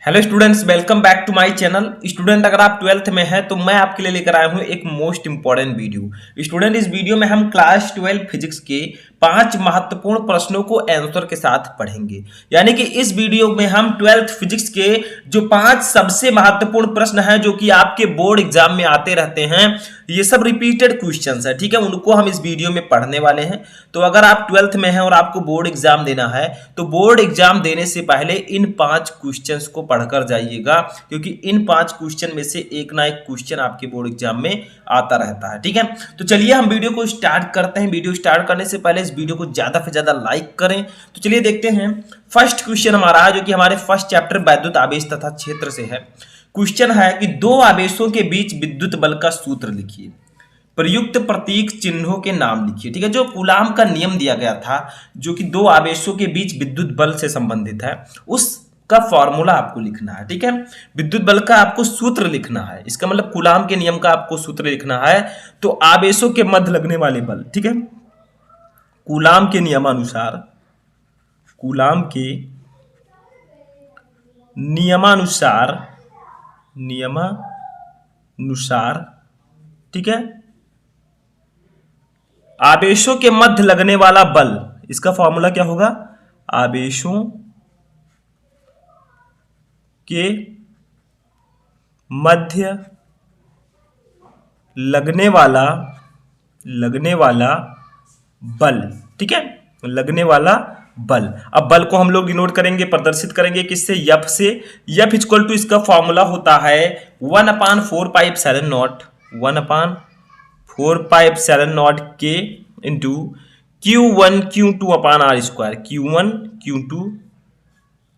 Hello students, welcome back to my channel. Student, अगर आप 12th में हैं तो मैं आपके लिए लेकर आया हूं एक मोस्ट इंपॉर्टेंट वीडियो। स्टूडेंट, इस वीडियो में हम क्लास 12 फिजिक्स के 5 महत्वपूर्ण प्रश्नों को आंसर के साथ पढ़ेंगे। यानी कि इस वीडियो में हम 12th फिजिक्स के जो 5 सबसे महत्वपूर्ण प्रश्न हैं जो कि आपके बोर्ड एग्जाम में आते रहते हैं, ये सब रिपीटेड क्वेश्चंस है, ठीक है, उनको हम इस वीडियो में पढ़ने वाले हैं। तो अगर आप 12th में हैं और आपको बोर्ड एग्जाम देना है तो बोर्ड एग्जाम देने से पहले इन 5 क्वेश्चंस को पढ़कर जाइएगा, क्योंकि इन 5 क्वेश्चन में से एक ना एक क्वेश्चन आपके बोर्ड एग्जाम में आता रहता है, ठीक है। तो चलिए हम वीडियो को स्टार्ट करते हैं। वीडियो स्टार्ट करने से पहले इस वीडियो को ज्यादा से ज्यादा लाइक करें। तो चलिए देखते हैं। फर्स्ट क्वेश्चन हमारा है जो कि हमारे फर्स्ट चैप्टर वैद्युत आवेश तथा क्षेत्र से है। क्वेश्चन है कि दो आवेशों के बीच विद्युत बल का सूत्र लिखिए, प्रयुक्त प्रतीक चिन्हों के नाम लिखिए। ठीक है, जो कूलाम का नियम दिया गया था जो कि दो आवेशों के बीच विद्युत बल से संबंधित है, उसका फॉर्मूला आपको लिखना है। ठीक है, विद्युत बल का आपको सूत्र लिखना है। इसका मतलब कूलाम के नियम का आपको सूत्र लिखना है। तो आवेशों के मध्य लगने वाले बल, ठीक है, कूलाम के नियमानुसार, कूलाम के नियमानुसार, ठीक है, आवेशों के मध्य लगने वाला बल, इसका फॉर्मूला क्या होगा? आवेशों के मध्य लगने वाला बल, ठीक है, लगने वाला बल। अब बल को हम लोग डिनोट करेंगे, प्रदर्शित करेंगे किससे? एफ से। एफ इक्वल टू, इसका फॉर्मूला होता है 1/4πε0, 1/4πε0 के into Q1 Q2 upon R square, Q1 Q2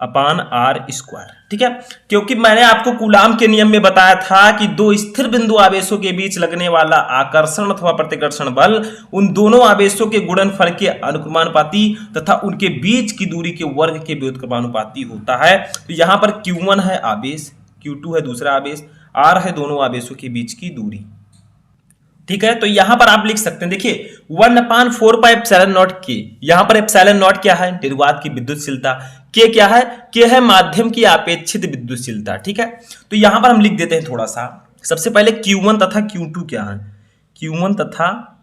upon R square. ठीक है, क्योंकि मैंने आपको कूलाम के नियम में बताया था कि दो स्थिर बिंदु आवेशों के बीच लगने वाला आकर्षण अथवा प्रतिकर्षण बल उन दोनों आवेशों के गुणनफल के अनुक्रमानुपाती तथा उनके बीच की दूरी के वर्ग के व्युत्क्रमानुपाती होता है। तो यहां पर Q1 है आवेश, Q2 है दूसरा आवेश, R है दोनों आवेशों के बीच की दूरी। ठीक है, तो यहां पर आप लिख सकते हैं, देखिए 1/4πε0 के, यहां पर एप्सिलॉन नॉट क्या है? निर्वात की विद्युतशीलता। के क्या है? के है माध्यम की अपेक्षित विद्युतशीलता। ठीक है, तो यहां पर हम लिख देते हैं थोड़ा सा। सबसे पहले Q1 तथा Q2 क्या है? Q1 तथा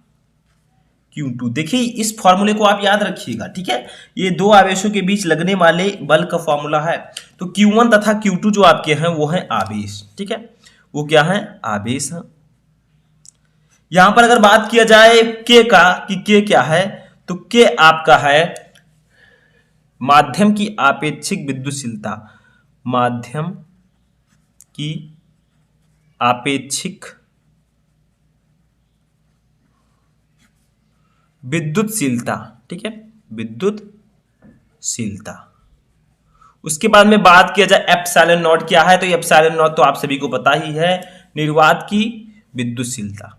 Q2, देखिए इस फॉर्मूले को आप याद रखिएगा। ठीक है, ये दो आवेशों के बीच लगने वाले बल का फॉर्मूला है। तो Q1 तथा Q2 जो आपके हैं वो है आवेश। ठीक है, वो क्या है? आवेश है। यहां पर अगर बात किया जाए के का, कि के क्या है, तो के आपका है माध्यम की आपेक्षिक विद्युतशीलता, माध्यम की आपेक्षिक विद्युतशीलता। ठीक है, विद्युतशीलता। उसके बाद में बात किया जाए एप्सिलॉन नॉट क्या है, तो एप्सिलॉन नॉट तो आप सभी को पता ही है, निर्वात की विद्युतशीलता,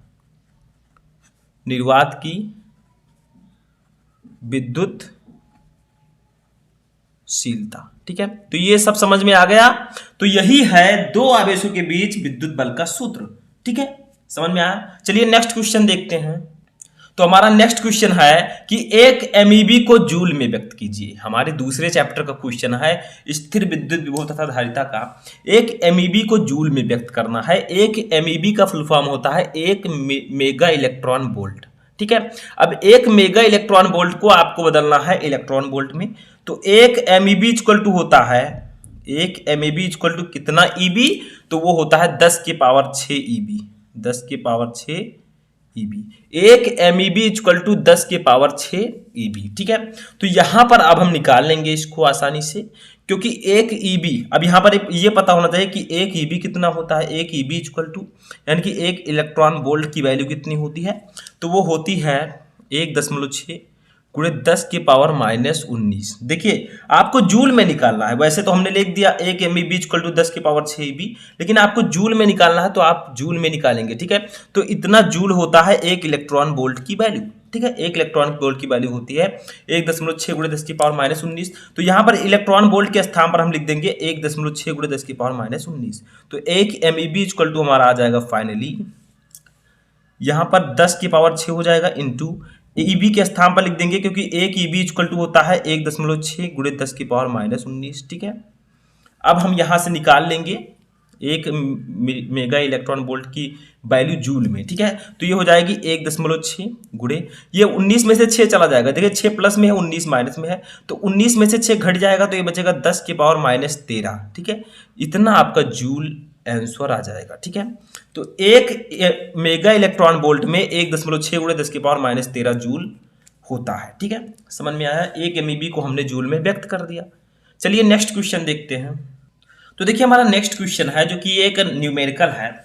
निर्वात की विद्युतशीलता। ठीक है, तो ये सब समझ में आ गया। तो यही है दो आवेशों के बीच विद्युत बल का सूत्र। ठीक है, समझ में आया। चलिए नेक्स्ट क्वेश्चन देखते हैं। तो हमारा नेक्स्ट क्वेश्चन है कि एक एमईबी को जूल में व्यक्त कीजिए। हमारे दूसरे चैप्टर का क्वेश्चन है स्थिर विद्युत विभव तथा धारिता का। एक एमईबी को जूल में व्यक्त करना है। एक एमईबी का फुल फॉर्म होता है एक मेगा इलेक्ट्रॉन वोल्ट। ठीक है, अब एक मेगा इलेक्ट्रॉन वोल्ट को आपको बदलना है इलेक्ट्रॉन वोल्ट में। तो एक एमईबी इक्वल टू होता है, एक एमईबी इक्वल टू कितना ईबी? तो वो होता है 10⁶ ईबी, 10⁶ ईबी। एक एमईबी इक्वल टू 10⁶ ईबी। ठीक है, तो यहां पर अब हम निकाल लेंगे इसको आसानी से, क्योंकि एक ईबी, अब यहां पर ये पता होना चाहिए कि एक ईबी कितना होता है। एक ईबी इक्वल टू, यानी कि एक इलेक्ट्रॉन वोल्ट की वैल्यू कितनी होती है? तो वो होती है 1.6 गुणे 10⁻⁻19। देखिए आपको जूल में निकालना है। वैसे तो हमने लिख दिया एक एमईबी इक्वल टू 10⁶ ईबी, लेकिन आपको जूल में निकालना है तो आप जूल में निकालेंगे। ठीक है, तो इतना जूल होता है एक इलेक्ट्रॉन वोल्ट की वैल्यू। ठीक है, एक इलेक्ट्रॉन वोल्ट की वैल्यू होती है 1.6 गुणे 10⁻⁻19। तो यहां पर इलेक्ट्रॉन वोल्ट के स्थान पर हम लिख देंगे 1.6 गुणे 10⁻⁻19। तो एक एमईबी इक्वल टू हमारा आ जाएगा फाइनली, यहां पर 10⁶ हो जाएगा इंटू ईबी के स्थान पर लिख देंगे, क्योंकि एक ईबी इक्वल टू होता है 1.6 गुणे 10⁻⁻19। ठीक है, अब हम यहां से निकाल लेंगे एक मेगा इलेक्ट्रॉन वोल्ट की वैल्यू जूल में, ठीक है। तो ये हो जाएगी 1.6 गुणे, ये 19 में से 6 चला जाएगा, देखिए 6 प्लस में है 19 माइनस में है, तो 19 में से 6 घट जाएगा तो ये बचेगा 10⁻⁻13, ठीक है। इतना आपका जूल आंसर आ जाएगा, ठीक है। तो एक मेगा इलेक्ट्रॉन वोल्ट में 1.6 गुणे 10⁻13 जूल होता है, ठीक है। समझ में आया, 1 MeV को हमने जूल में व्यक्त कर दिया। चलिए नेक्स्ट क्वेश्चन देखते हैं। तो देखिए हमारा नेक्स्ट क्वेश्चन है जो कि एक न्यूमेरिकल है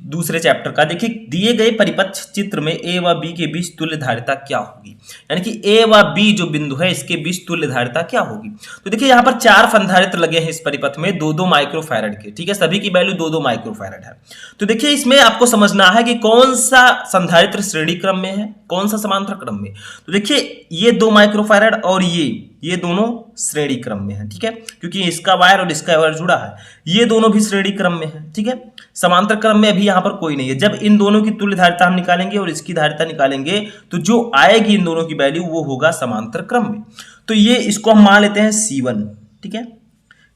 दूसरे चैप्टर का। देखिए दिए गए परिपथ चित्र में ए व बी के बीच तुल्य धारिता क्या होगी, यानी कि ए व बी जो बिंदु है इसके बीच तुल्य धारिता क्या होगी। तो देखिए यहाँ पर 4 संधारित्र लगे हैं इस परिपथ में 2-2 माइक्रोफैरड के, ठीक है। सभी की वैल्यू 2-2 माइक्रोफैरड है। तो देखिए इसमें आपको समझना है कि कौन सा संधारित्र श्रेणी क्रम में है, कौन सा समांतर क्रम में। तो देखिए ये 2 माइक्रोफैरड और ये दोनों श्रेणी क्रम में है, ठीक है, क्योंकि इसका वायर और इसका वायर जुड़ा है, ये दोनों भी श्रेणी क्रम में है, ठीक है। समांतर क्रम में अभी यहां पर कोई नहीं है। जब इन दोनों की तुल्य धारिता हम निकालेंगे और इसकी धारिता निकालेंगे तो जो आएगी इन दोनों की वैल्यू वो होगा समांतर क्रम में। तो ये इसको हम मान लेते हैं C1, ठीक है,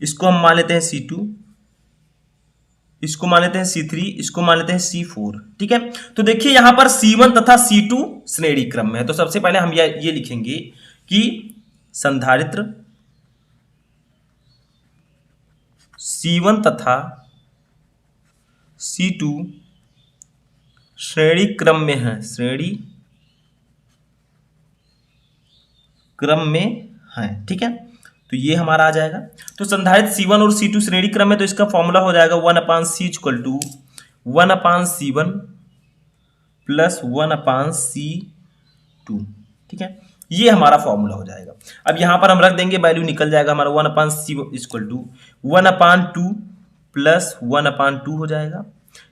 इसको हम मान लेते हैं C2, इसको मान लेते हैं C3, इसको मान लेते हैं C4, ठीक है। तो देखिए यहां पर C1 तथा C2 श्रेणी क्रम में है। तो सबसे पहले हम ये लिखेंगे कि संधारित्र C1 तथा C2 श्रेणी क्रम में है, श्रेणी क्रम में है, ठीक है। तो ये हमारा आ जाएगा। तो संधारित्र C1 और C2 श्रेणी क्रम में, तो इसका फॉर्मूला हो जाएगा 1/C = 1/C1 प्लस 1/C2, ठीक है। ये हमारा फॉर्मूला हो जाएगा। अब यहां पर हम रख देंगे, वैल्यू निकल जाएगा हमारा 1/C = 1/2 प्लस 1/2 हो जाएगा।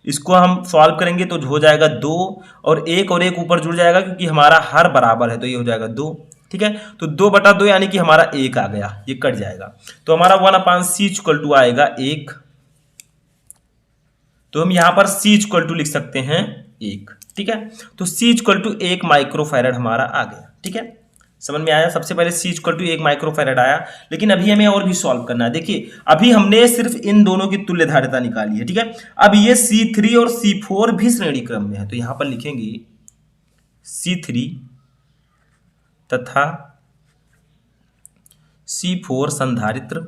इसको हम सॉल्व करेंगे तो हो जाएगा 2 और 1 ऊपर जुड़ जाएगा क्योंकि हमारा हर बराबर है, तो ये हो जाएगा 2, ठीक है। तो 2/2 यानी कि हमारा 1 आ गया, ये कट जाएगा। तो हमारा 1/C = आएगा 1। तो हम यहां पर C = लिख सकते हैं 1, ठीक है। तो C = 1 माइक्रोफैरड हमारा आ गया, ठीक है। समझ में आया। सबसे पहले C = 1 माइक्रोफैरड आया, लेकिन अभी हमें और भी सॉल्व करना है। देखिए अभी हमने सिर्फ इन दोनों की तुल्य धारिता निकाली है, ठीक है। अब ये C3 और C4 भी श्रेणी क्रम में है, तो यहां पर लिखेंगे C3 तथा C4 संधारित्र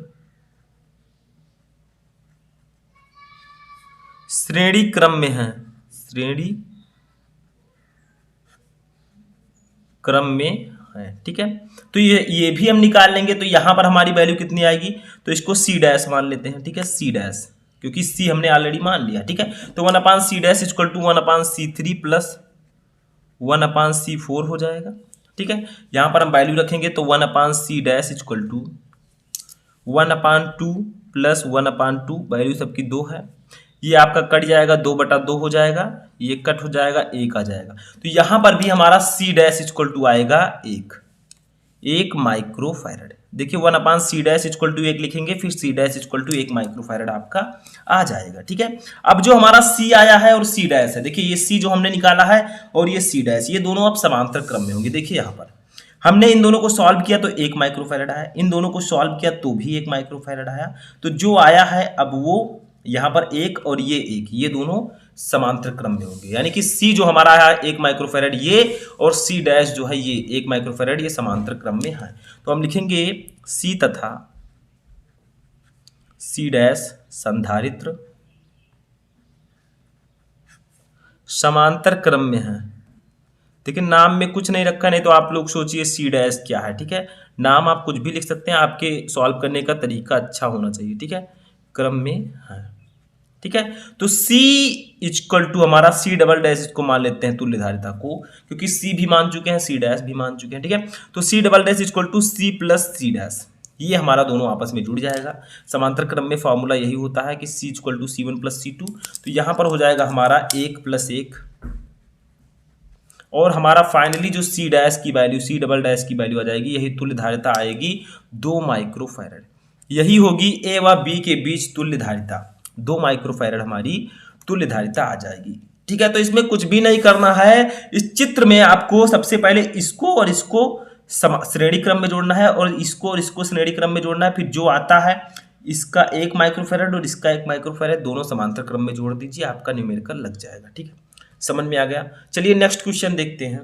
श्रेणी क्रम में है, श्रेणी क्रम में है, ठीक है। तो ये भी हम निकाल लेंगे। तो यहां पर हमारी वैल्यू कितनी आएगी, तो इसको C' मान लेते हैं, ठीक है, C', क्योंकि C हमने ऑलरेडी मान लिया, ठीक है। तो 1/C' = 1/C3 प्लस 1/C4 हो जाएगा, ठीक है। यहां पर हम वैल्यू रखेंगे तो 1/C' = 1/2 प्लस 1/2, वैल्यू सबकी 2 है। ये आपका कट जाएगा, 2/2 हो जाएगा, ये कट हो जाएगा, 1 आ जाएगा। तो यहां पर भी हमारा C' = आएगा 1 माइक्रोफैरड। देखिए 1/C' = 1 लिखेंगे, फिर C' = 1 माइक्रोफैरड आपका आ जाएगा, ठीक है। अब जो हमारा C आया है और C' है, देखिए ये C जो हमने निकाला है और ये C', ये दोनों अब समांतर क्रम में होंगे। देखिए यहाँ पर हमने इन दोनों को सॉल्व किया तो 1 माइक्रोफैरड आया, इन दोनों को सॉल्व किया तो भी 1 माइक्रोफैरड आया। तो जो आया है अब वो यहाँ पर 1 और ये 1, ये दोनों समांतर क्रम में होंगे, यानी कि C जो हमारा है 1 माइक्रोफैरड ये, और C' जो है ये 1 माइक्रोफैरड, ये समांतर क्रम में है। तो हम लिखेंगे C तथा C' संधारित्र समांतर क्रम में है। देखिए नाम में कुछ नहीं रखा, नहीं तो आप लोग सोचिए C' क्या है, ठीक है। नाम आप कुछ भी लिख सकते हैं, आपके सॉल्व करने का तरीका अच्छा होना चाहिए, ठीक है। क्रम में है, ठीक है। तो C = हमारा C" इसको मान लेते हैं तुल्य धारिता को, क्योंकि C भी मान चुके हैं, C' भी मान चुके हैं, ठीक है। तो C" = C प्लस C', ये हमारा दोनों आपस में जुड़ जाएगा। समांतर क्रम में फॉर्मूला यही होता है कि C = C1 प्लस C2। तो यहां पर हो जाएगा हमारा 1 + 1, और हमारा फाइनली जो C' की वैल्यू, C" की वैल्यू आ जाएगी, यही तुल्य धारिता आएगी 2 माइक्रोफैरड। यही होगी A व B के बीच तुल्य धारिता, 2 माइक्रोफैरड हमारी तुल्य धारिता आ जाएगी, ठीक है। तो इसमें कुछ भी नहीं करना है। इस चित्र में आपको सबसे पहले इसको और इसको श्रेणी क्रम में जोड़ना है, और इसको श्रेणी क्रम में जोड़ना है। फिर जो आता है इसका 1 माइक्रोफैरड और इसका 1 माइक्रोफैरड, दोनों समांतर क्रम में जोड़ दीजिए, आपका न्यूमेरिकल लग जाएगा। ठीक है, समझ में आ गया। चलिए नेक्स्ट क्वेश्चन देखते हैं।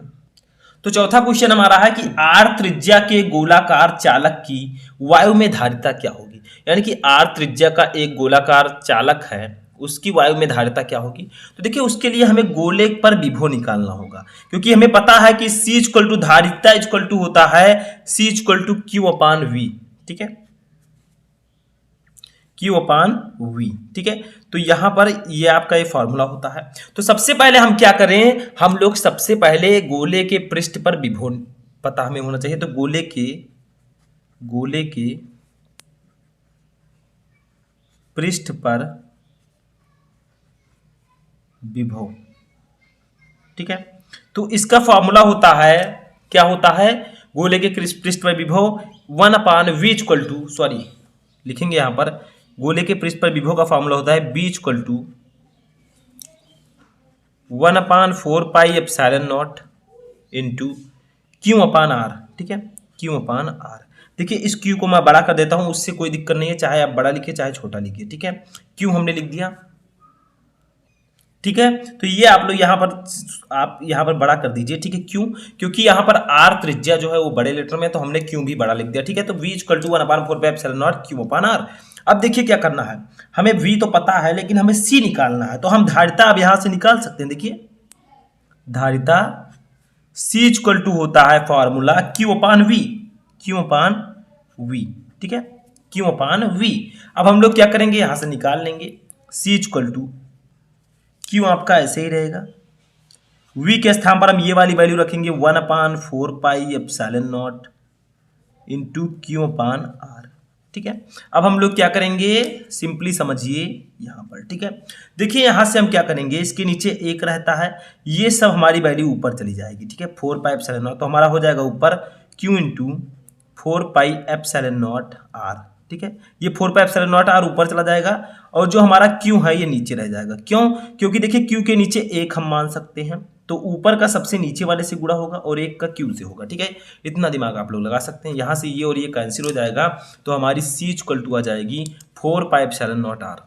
तो चौथा क्वेश्चन हमारा है कि आर त्रिज्या के गोलाकार चालक की वायु में धारिता क्या होगी। यानी कि आर त्रिज्या का एक गोलाकार चालक है, उसकी वायु में धारिता क्या होगी। तो देखिए उसके लिए हमें गोले पर विभव निकालना होगा, क्योंकि हमें पता है कि C इक्वल टू धारिता इक्वल टू होता है C equal to Q upon V। ठीक है, Q अपान V। ठीक है, तो यहां पर ये आपका ये फॉर्मूला होता है। तो सबसे पहले हम क्या करें, हम लोग सबसे पहले गोले के पृष्ठ पर विभव पता हमें होना चाहिए। तो गोले के पृष्ठ पर विभव। ठीक है, तो इसका फॉर्मूला होता है, क्या होता है, गोले के पृष्ठ पर विभव 1 अपान V इक्वल टू, सॉरी लिखेंगे यहां पर, गोले के पृष्ठ पर विभव का फॉर्मूला होता है B equal to 1 upon 4 pi epsilon naught into Q upon R। ठीक है, Q अपान R। देखिए इस Q को मैं बड़ा कर देता हूं, उससे कोई दिक्कत नहीं है, चाहे आप बड़ा लिखिए चाहे छोटा लिखिए। ठीक है, Q हमने लिख दिया। ठीक है, तो ये आप लोग आप यहाँ पर बड़ा कर दीजिए। ठीक है, क्यों, क्योंकि यहाँ पर R त्रिज्या जो है वो बड़े लेटर में, तो हमने Q भी बड़ा लिख दिया। ठीक है, तो V equal to 1 upon 4 pi epsilon naught Q upon R। अब देखिए क्या करना है, हमें V तो पता है लेकिन हमें C निकालना है, तो हम धारिता अब यहां से निकाल सकते हैं। देखिए धारिता C इक्वल टू होता है formula Q upon V, Q upon V। ठीक है, Q अपान V। अब हम लोग क्या करेंगे, यहां से निकाल लेंगे C इक्वल टू Q आपका ऐसे ही रहेगा, V के स्थान पर हम ये वाली वैल्यू रखेंगे 1 upon 4 pi epsilon naught into Q upon R। ठीक है, अब हम लोग क्या करेंगे, सिंपली समझिए यहां पर। ठीक है, देखिए यहां से हम क्या करेंगे, इसके नीचे 1 रहता है, ये सब हमारी वैल्यू ऊपर चली जाएगी। ठीक है, 4 पाई एप्सिलॉन नॉट, तो हमारा हो जाएगा ऊपर Q into 4 pi epsilon not R। ठीक है, ये 4 पाई एप्सिलॉन नॉट R ऊपर चला जाएगा, और जो हमारा Q है ये नीचे रह जाएगा। क्यों, क्योंकि देखिए Q के नीचे 1 हम मान सकते हैं, तो ऊपर का सबसे नीचे वाले से गुणा होगा और 1 का Q से होगा। ठीक है, इतना दिमाग आप लोग लगा सकते हैं। यहाँ से ये और ये कैंसिल हो जाएगा, तो हमारी C इक्वल टू आ जाएगी 4 pi epsilon not R,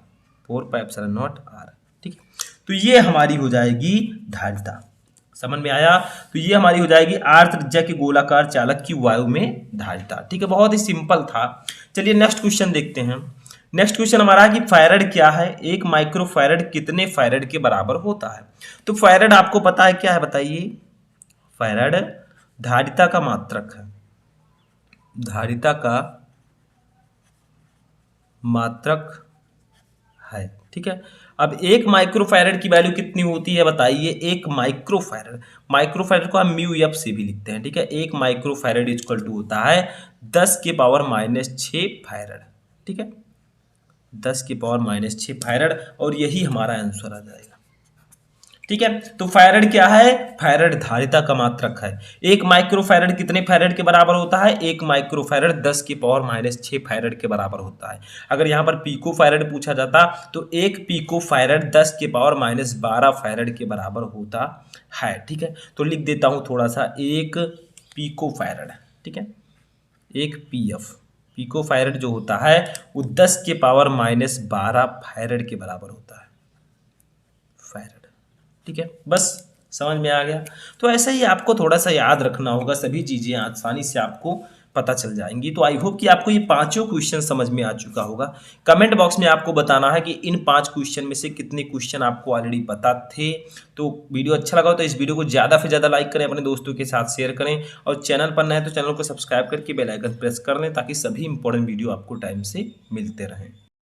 4 pi epsilon not R। ठीक है, तो ये हमारी हो जाएगी धारिता। समझ में आया, तो ये हमारी हो जाएगी R त्रिज्या के गोलाकार चालक की वायु में धारिता। ठीक है, बहुत ही सिंपल था। चलिए नेक्स्ट क्वेश्चन देखते हैं। नेक्स्ट क्वेश्चन हमारा है कि फैरड क्या है, 1 माइक्रोफैरड कितने फैरड के बराबर होता है। तो फैरड आपको पता है क्या है, बताइए। फैरड धारिता का मात्रक है, धारिता का मात्रक है। ठीक है, अब 1 माइक्रोफैरड की वैल्यू कितनी होती है बताइए। 1 माइक्रोफैरड, माइक्रोफैरड को हम म्यू एफ से भी लिखते हैं। ठीक है, 1 माइक्रोफैरड इक्वल टू होता है 10 के पावर माइनस 6 फैरड। ठीक है, 10 के पावर माइनस 6 फैरड, और यही हमारा आंसर आ जाएगा। ठीक है, तो फैरड क्या है, फैरड धारिता का मात्रक है। 1 माइक्रोफैरड कितने फैरड के बराबर होता है, 1 माइक्रोफैरड 10 के पावर माइनस 6 फैरड के बराबर होता है। अगर यहाँ पर पिको फैरड पूछा जाता तो 1 पिको फैरड 10 के पावर माइनस 12 फैरड के बराबर होता है। ठीक है, तो लिख देता हूँ थोड़ा सा, 1 पिको फैरड। ठीक है, 1 पीएफ, पिको फैरड जो होता है वो 10 के पावर माइनस 12 फैरड के बराबर होता है, फैरड। ठीक है, बस समझ में आ गया। तो ऐसे ही आपको थोड़ा सा याद रखना होगा, सभी चीज़ें आसानी से आपको पता चल जाएंगी। तो आई होप कि आपको ये पांचों क्वेश्चन समझ में आ चुका होगा। कमेंट बॉक्स में आपको बताना है कि इन 5 क्वेश्चन में से कितने क्वेश्चन आपको ऑलरेडी पता थे। तो वीडियो अच्छा लगा हो तो इस वीडियो को ज़्यादा से ज़्यादा लाइक करें, अपने दोस्तों के साथ शेयर करें, और चैनल पर नए तो चैनल को सब्सक्राइब करके बेल आइकन प्रेस कर लें, ताकि सभी इंपॉर्टेंट वीडियो आपको टाइम से मिलते रहें।